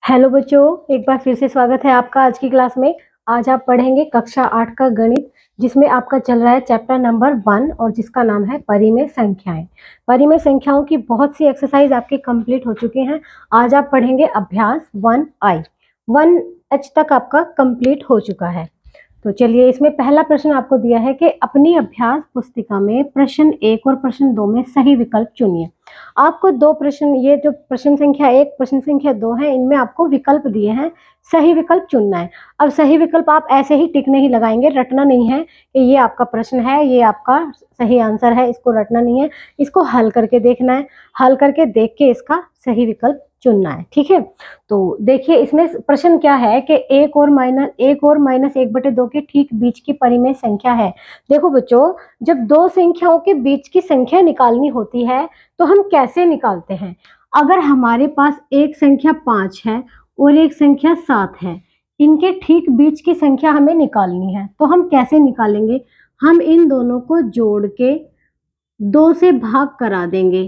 Hello बच्चों, एक बार फिर से स्वागत है आपका आज की क्लास में। आज आप पढ़ेंगे कक्षा 8 का गणित, जिसमें आपका चल रहा है चैप्टर नंबर 1 और जिसका नाम है परिमेय संख्याएं। परिमेय संख्याओं की बहुत सी एक्सरसाइज आपके कंप्लीट हो चुके हैं। आज आप पढ़ेंगे अभ्यास 1I। 1H तक आपका कंप्लीट हो चुका है। तो चलिए, इसमें पहला प्रश्न आपको दिया है कि अपनी अभ्यास पुस्तिका में प्रश्न 1 और प्रश्न 2 में सही विकल्प चुनिए। आपको दो प्रश्न, ये जो प्रश्न संख्या 1 प्रश्न संख्या 2 है, इनमें आपको विकल्प दिए हैं, सही विकल्प चुनना है। अब सही विकल्प आप ऐसे ही टिक नहीं लगाएंगे, रटना नहीं है कि ये आपका प्रश्न है, ये आपका सही आंसर है, इसको रटना नहीं है, इसको हल करके देखना है। हल करके देख के इसका सही विकल्प चुनना है, ठीक है। तो देखिए, इसमें प्रश्न क्या है कि 1 और माइनस 1/2 के ठीक बीच की परिमेय संख्या है। देखो बच्चों, जब दो संख्याओं के बीच की संख्या निकालनी होती है तो हम कैसे निकालते हैं। अगर हमारे पास एक संख्या 5 है और एक संख्या 7 है, इनके ठीक बीच की संख्या हमें निकालनी है, तो हम कैसे निकालेंगे। हम इन दोनों को जोड़ के 2 से भाग करा देंगे,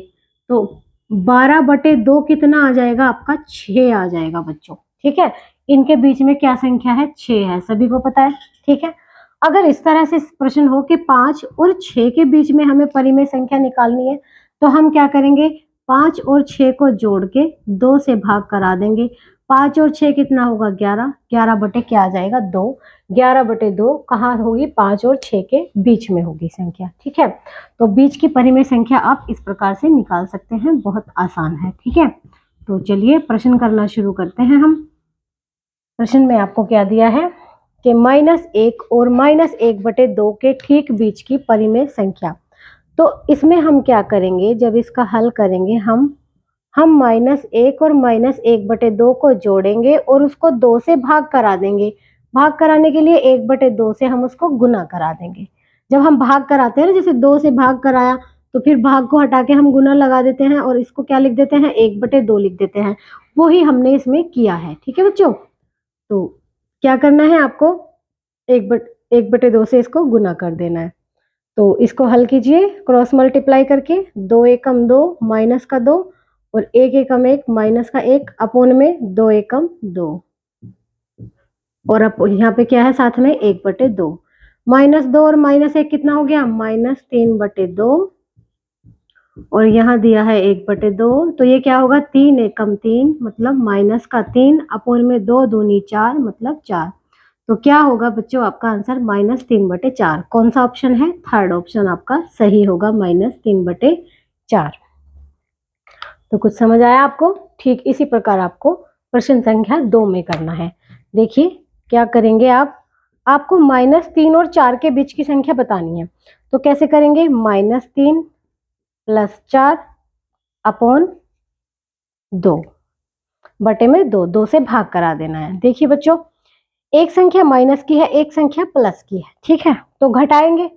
तो 12/2 कितना आ जाएगा आपका, 6 आ जाएगा बच्चों, ठीक है। इनके बीच में क्या संख्या है, 6 है, सभी को पता है, ठीक है। अगर इस तरह से प्रश्न हो कि 5 और 6 के बीच में हमें परिमेय संख्या निकालनी है, तो हम क्या करेंगे, 5 और 6 को जोड़ के 2 से भाग करा देंगे। 5 और 6 कितना होगा, 11। 11 बटे क्या आ जाएगा, 2। 11/2 कहाँ होगी, 5 और 6 के बीच में होगी संख्या, ठीक है। तो बीच की परिमेय संख्या आप इस प्रकार से निकाल सकते हैं, बहुत आसान है, ठीक है। तो चलिए प्रश्न करना शुरू करते हैं हम। प्रश्न में आपको क्या दिया है कि -1 और -1/2 के ठीक बीच की परिमेय संख्या। तो इसमें हम क्या करेंगे, जब इसका हल करेंगे हम -1 और -1/2 को जोड़ेंगे और उसको 2 से भाग करा देंगे। भाग कराने के लिए 1/2 से हम उसको गुना करा देंगे। जब हम भाग कराते हैं ना, जैसे 2 से भाग कराया, तो फिर भाग को हटा के हम गुना लगा देते हैं और इसको क्या लिख देते हैं, 1/2 लिख देते हैं। वो ही हमने इसमें किया है, ठीक है बच्चों। तो क्या करना है आपको, 1/2 से इसको गुना कर देना है। तो इसको हल कीजिए क्रॉस मल्टीप्लाई करके, 2 एकम 2 माइनस का 2 और 1 एकम 1 माइनस का 1 अपोन में 2 एकम 2, और अब यहाँ पे क्या है साथ में 1/2। -2 और -1 कितना हो गया, -3/2, और यहाँ दिया है 1/2, तो ये क्या होगा, 3 एकम 3 मतलब माइनस का 3 अपोन में 2 दूनी 4 मतलब 4। तो क्या होगा बच्चों आपका आंसर, -3/4। कौन सा ऑप्शन है, थर्ड ऑप्शन आपका सही होगा, -3/4। तो कुछ समझ आया आपको। ठीक इसी प्रकार आपको प्रश्न संख्या 2 में करना है। देखिए क्या करेंगे आप, आपको -3 और 4 के बीच की संख्या बतानी है। तो कैसे करेंगे, -3 + 4 अपोन 2 बटे में 2, 2 से भाग करा देना है। देखिए बच्चों, एक संख्या माइनस की है, एक संख्या प्लस की है, ठीक है। तो घटाएंगे,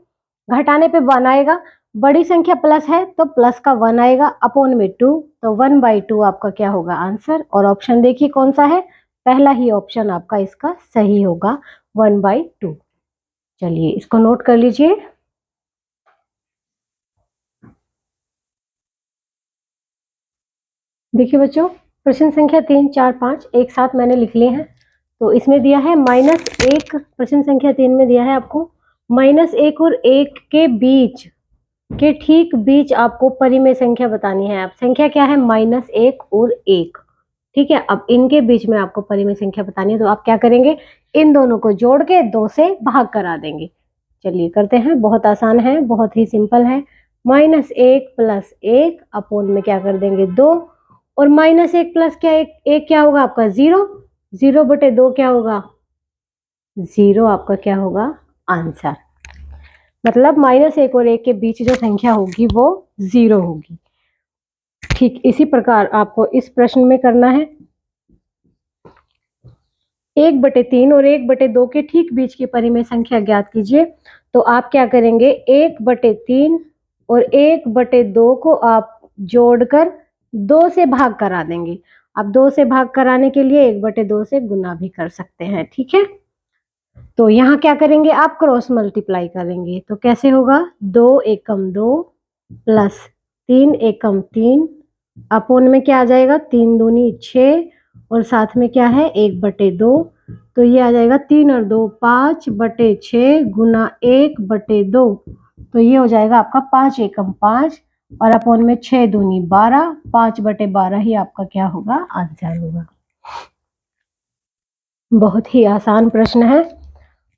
घटाने पे 1 आएगा। बड़ी संख्या प्लस है तो प्लस का 1 आएगा अपोन में 2, तो 1/2 आपका क्या होगा आंसर। और ऑप्शन देखिए कौन सा है, पहला ही ऑप्शन आपका इसका सही होगा, 1/2। चलिए इसको नोट कर लीजिए। देखिए बच्चों, प्रश्न संख्या 3, 4, 5 एक साथ मैंने लिख लिए हैं। तो इसमें दिया है -1, प्रश्न संख्या 3 में दिया है आपको -1 और 1 के बीच के ठीक बीच आपको परिमेय संख्या बतानी है। आप संख्या क्या है, -1 और 1, ठीक है। अब इनके बीच में आपको परिमेय संख्या बतानी है, तो आप क्या करेंगे, इन दोनों को जोड़ के 2 से भाग करा देंगे। चलिए करते हैं, बहुत आसान है, बहुत ही सिंपल है। -1 + 1 अपोन में क्या कर देंगे 2, और -1 + क्या, एक क्या होगा आपका 0, 0/2 क्या होगा 0, आपका क्या होगा आंसर। मतलब -1 और 1 के बीच जो संख्या होगी वो 0 होगी। ठीक इसी प्रकार आपको इस प्रश्न में करना है। 1/3 और 1/2 के ठीक बीच की परिमेय संख्या ज्ञात कीजिए। तो आप क्या करेंगे, 1/3 और 1/2 को आप जोड़कर 2 से भाग करा देंगे। आप 2 से भाग कराने के लिए 1/2 से गुना भी कर सकते हैं, ठीक है। तो यहाँ क्या करेंगे, आप क्रॉस मल्टीप्लाई करेंगे, तो कैसे होगा, 2 एकम 2 + 3 एकम 3 अपोन में क्या आ जाएगा, 3 दूनी 6 और साथ में क्या है 1/2, तो ये आ जाएगा 3 और 2 5/6 गुना 1/2, तो ये हो जाएगा आपका 5 एकम 5 और अपॉन में 6 दूनी 12, 5/12 ही आपका क्या होगा आंसर होगा। बहुत ही आसान प्रश्न है।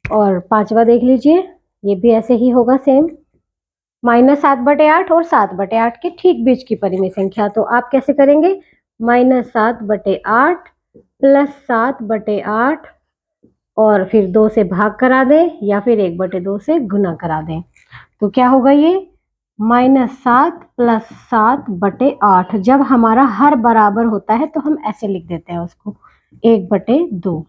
और पांचवा देख लीजिए, ये भी ऐसे ही होगा सेम, -7/8 और 7/8 के ठीक बीच की परिमेय संख्या। तो आप कैसे करेंगे, -7/8 प्लस 7/8 और फिर 2 से भाग करा दें या फिर 1/2 से गुना करा दें। तो क्या होगा ये -7 प्लस 7/8। जब हमारा हर बराबर होता है तो हम ऐसे लिख देते हैं उसको 1/2।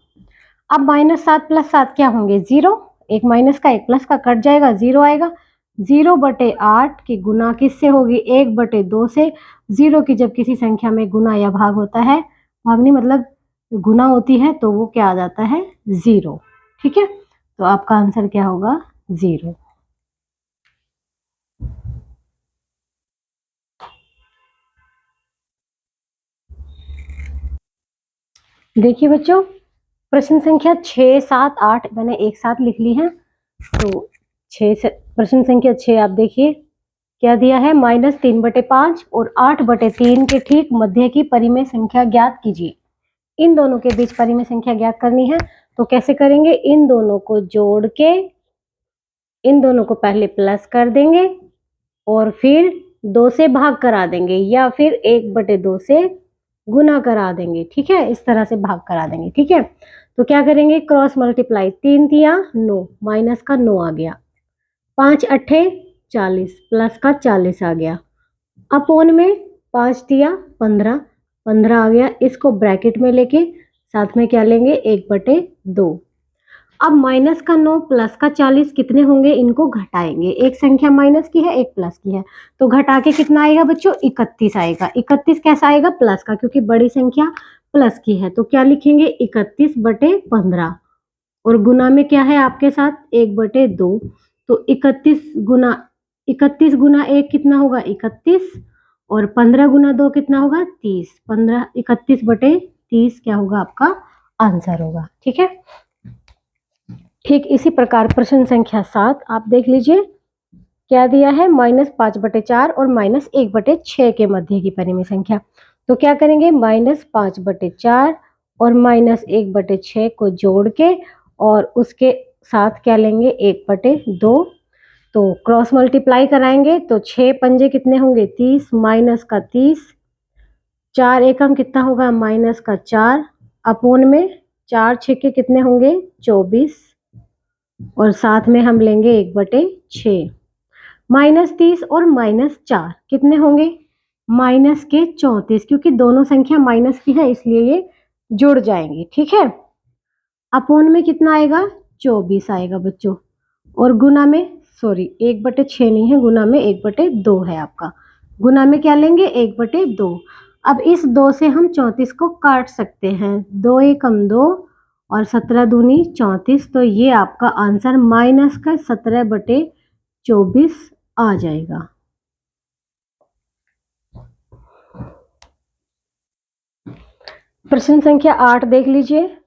अब -7 प्लस 7 क्या होंगे 0, एक माइनस का एक प्लस का कट जाएगा 0 आएगा। 0/8 की गुना किससे होगी 1/2 से। 0 की जब किसी संख्या में गुना या भाग होता है, भाग नहीं मतलब गुना होती है, तो वो क्या आ जाता है 0। ठीक है, तो आपका आंसर क्या होगा 0। देखिए बच्चों, प्रश्न संख्या 6, 7, 8 मैंने एक साथ लिख ली है। तो 6 से प्रश्न संख्या 6 आप देखिए क्या दिया है, -3/5 और 8/3 के ठीक मध्य की परिमेय संख्या ज्ञात कीजिए। इन दोनों के बीच परिमेय संख्या ज्ञात करनी है, तो कैसे करेंगे, इन दोनों को जोड़ के इन दोनों को पहले प्लस कर देंगे और फिर 2 से भाग करा देंगे या फिर 1/2 से गुना करा देंगे। ठीक है, इस तरह से भाग करा देंगे। ठीक है, तो क्या करेंगे, क्रॉस मल्टीप्लाई, 3 तिया 9, माइनस का 9 आ गया, 5 अट्ठे 40 प्लस का 40 आ गया, अपोन में 5 तिया 15, 15 आ गया। इसको ब्रैकेट में लेके साथ में क्या लेंगे 1/2। अब माइनस का 9 प्लस का 40 कितने होंगे, इनको घटाएंगे, एक संख्या माइनस की है एक प्लस की है, तो घटा के कितना आएगा बच्चों 31 आएगा। 31 कैसा आएगा प्लस का, क्योंकि बड़ी संख्या प्लस की है, तो क्या लिखेंगे 31/15 और गुना में क्या है आपके साथ 1/2, तो 31 गुना 1 कितना होगा 31 और 15 गुना 2 कितना होगा 30, 15 31/30 क्या होगा आपका आंसर होगा। ठीक है, ठीक इसी प्रकार प्रश्न संख्या 7 आप देख लीजिए क्या दिया है, -5/4 और -1/6 के मध्य की परिमेय संख्या। तो क्या करेंगे, -5/4 और -1/6 को जोड़ के और उसके साथ क्या लेंगे 1/2, तो क्रॉस मल्टीप्लाई कराएंगे तो 6 पंजे कितने होंगे 30, माइनस का 30, 4 एकम कितना होगा माइनस का 4, अपोन में 4 छक्के कितने होंगे 24 और साथ में हम लेंगे 1/6, -30 और -4 कितने होंगे माइनस के 34, क्योंकि दोनों संख्या माइनस की है इसलिए ये जुड़ जाएंगे। ठीक है, अपोन में कितना आएगा 24 आएगा बच्चों, और गुना में 1/6 नहीं है, गुना में 1/2 है आपका, गुना में क्या लेंगे 1/2। अब इस 2 से हम 34 को काट सकते हैं, 2 एकम 2 और 17 दूनी 34, तो ये आपका आंसर -17/24 आ जाएगा। प्रश्न संख्या 8 देख लीजिए,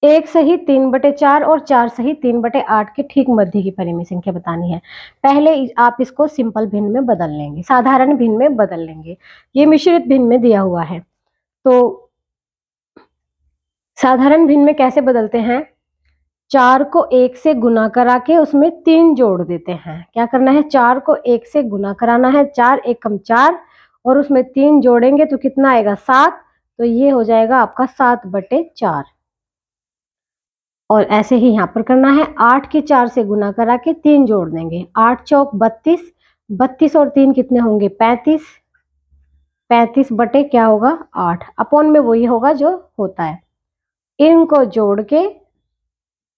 1 सही 3/4 और 4 सही 3/8 के ठीक मध्य की परिमेय संख्या बतानी है। पहले आप इसको सिंपल भिन्न में बदल लेंगे, साधारण भिन्न में बदल लेंगे, ये मिश्रित भिन्न में दिया हुआ है। तो साधारण भिन्न में कैसे बदलते हैं, 4 को 1 से गुना करा के उसमें 3 जोड़ देते हैं। क्या करना है, 4 को 1 से गुना कराना है, 4 एकम 4 और उसमें 3 जोड़ेंगे तो कितना आएगा 7, तो ये हो जाएगा आपका 7/4। और ऐसे ही यहाँ पर करना है, 8 के 4 से गुना करा के 3 जोड़ देंगे, 8 चौक 32, 32 और 3 कितने होंगे 35, 35 बटे क्या होगा 8, अपोन में वही होगा जो होता है। इनको जोड़ के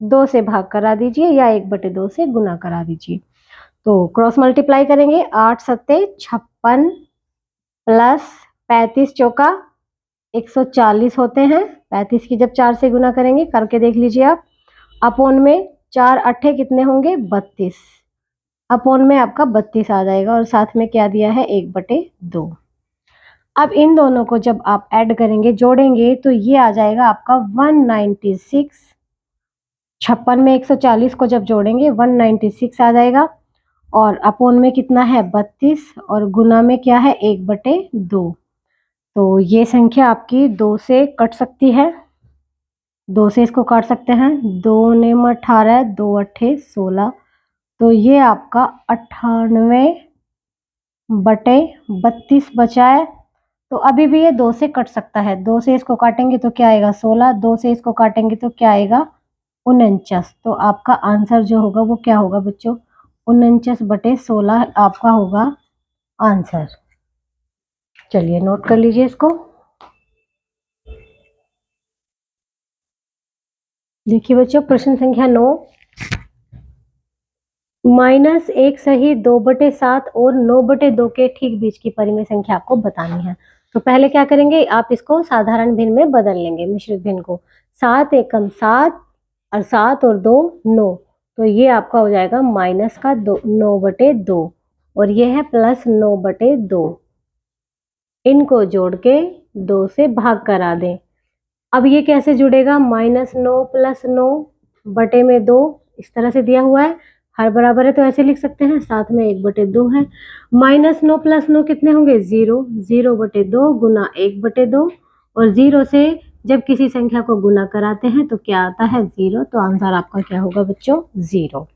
2 से भाग करा दीजिए या 1/2 से गुना करा दीजिए। तो क्रॉस मल्टीप्लाई करेंगे, 8 सत्ते 56 प्लस 35 चौका 140 होते हैं, 35 की जब 4 से गुना करेंगे, करके देख लीजिए आप, अपोन में 4 अट्ठे कितने होंगे 32, अपोन में आपका 32 आ जाएगा और साथ में क्या दिया है 1/2। अब इन दोनों को जब आप ऐड करेंगे, जोड़ेंगे, तो ये आ जाएगा आपका 196। 56 में 140 को जब जोड़ेंगे 196 आ जाएगा, और अपोन में कितना है 32, और गुना में क्या है 1/2। तो ये संख्या आपकी 2 से कट सकती है, 2 से इसको काट सकते हैं। 2 नेम 18, 2 अट्ठे 16, तो ये आपका 98/32 बचा है। तो अभी भी ये 2 से कट सकता है, 2 से इसको काटेंगे तो क्या आएगा 16, 2 से इसको काटेंगे तो क्या आएगा 49। तो आपका आंसर जो होगा वो क्या होगा बच्चों, 49/16 आपका होगा आंसर। चलिए नोट कर लीजिए इसको। देखिए बच्चों, प्रश्न संख्या 9, -1 सही 2/7 और 9/2 के ठीक बीच की परिमेय संख्या आपको बतानी है। तो पहले क्या करेंगे, आप इसको साधारण भिन्न में बदल लेंगे, मिश्रित भिन्न को। 7 एकम 7 और 7 और 2 9, तो ये आपका हो जाएगा माइनस का 9/2, और ये है प्लस 9/2। इनको जोड़ के 2 से भाग करा दें। अब ये कैसे जुड़ेगा, -9 + 9 बटे में 2, इस तरह से दिया हुआ है, हर बराबर है तो ऐसे लिख सकते हैं, साथ में 1/2 है। -9 + 9 कितने होंगे 0, 0/2 गुना 1/2, और 0 से जब किसी संख्या को गुना कराते हैं तो क्या आता है 0, तो आंसर आपका क्या होगा बच्चों 0।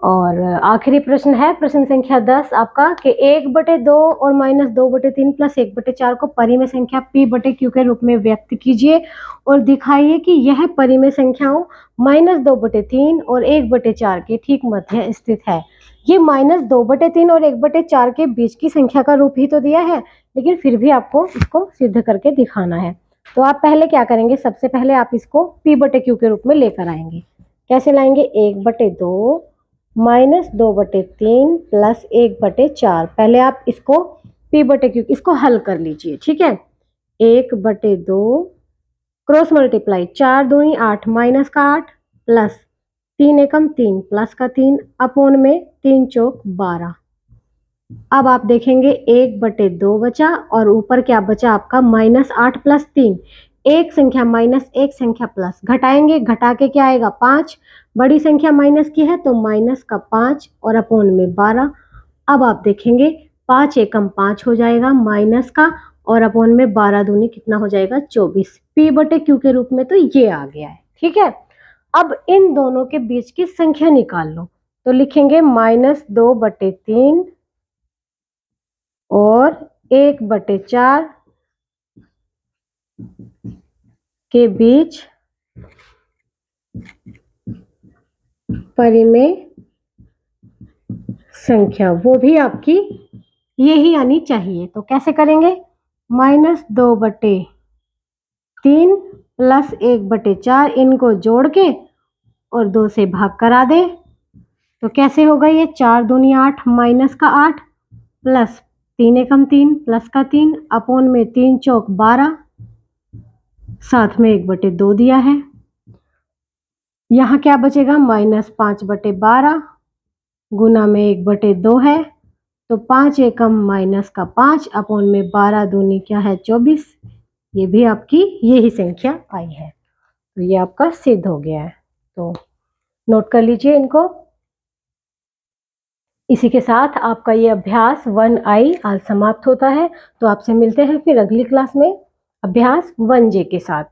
और आखिरी प्रश्न है प्रश्न संख्या 10 आपका, कि 1/2 और -2/3 + 1/4 को परिमेय संख्या p/q के रूप में व्यक्त कीजिए, और दिखाइए कि यह परिमेय संख्याओं -2/3 और 1/4 के ठीक मध्य स्थित है। ये -2/3 और 1/4 के बीच की संख्या का रूप ही तो दिया है, लेकिन फिर भी आपको इसको सिद्ध करके दिखाना है। तो आप पहले क्या करेंगे, सबसे पहले आप इसको p/q के रूप में लेकर आएंगे। कैसे लाएंगे, 1/2 -2/3 + 1/4। पहले आप इसको p/q इसको हल कर लीजिए, ठीक है। 1/2 क्रॉस मल्टीप्लाई, 4 दूनी 8 माइनस का 8 प्लस 3 एकम 3 प्लस का 3 अपोन में 3 चौक 12। अब आप देखेंगे 1/2 बचा, और ऊपर क्या बचा आपका -8 + 3, एक संख्या माइनस एक संख्या प्लस, घटाएंगे, घटा के क्या आएगा 5, बड़ी संख्या माइनस की है तो माइनस का 5 और अपोन में 12। अब आप देखेंगे 5 एकम 5 हो जाएगा माइनस का, और अपोन में 12 दूनी कितना हो जाएगा 24। p/q के रूप में तो ये आ गया है, ठीक है। अब इन दोनों के बीच की संख्या निकाल लो, तो लिखेंगे -2/3 और 1/4 के बीच परिमेय संख्या, वो भी आपकी यही आनी चाहिए। तो कैसे करेंगे, -2/3 + 1/4, इनको जोड़ के और 2 से भाग करा दे, तो कैसे होगा ये, 4 दूनी 8 माइनस का 8 प्लस 3 एकम 3 प्लस का 3 अपोन में 3 चौक 12, साथ में 1/2 दिया है। यहाँ क्या बचेगा, -5/12 गुना में 1/2 है, तो 5 एकम माइनस का 5 अपोन में 12 दूनी क्या है 24। ये भी आपकी यही संख्या आई है, तो ये आपका सिद्ध हो गया है। तो नोट कर लीजिए इनको। इसी के साथ आपका ये अभ्यास 1I आज समाप्त होता है। तो आपसे मिलते हैं फिर अगली क्लास में अभ्यास 1J के साथ।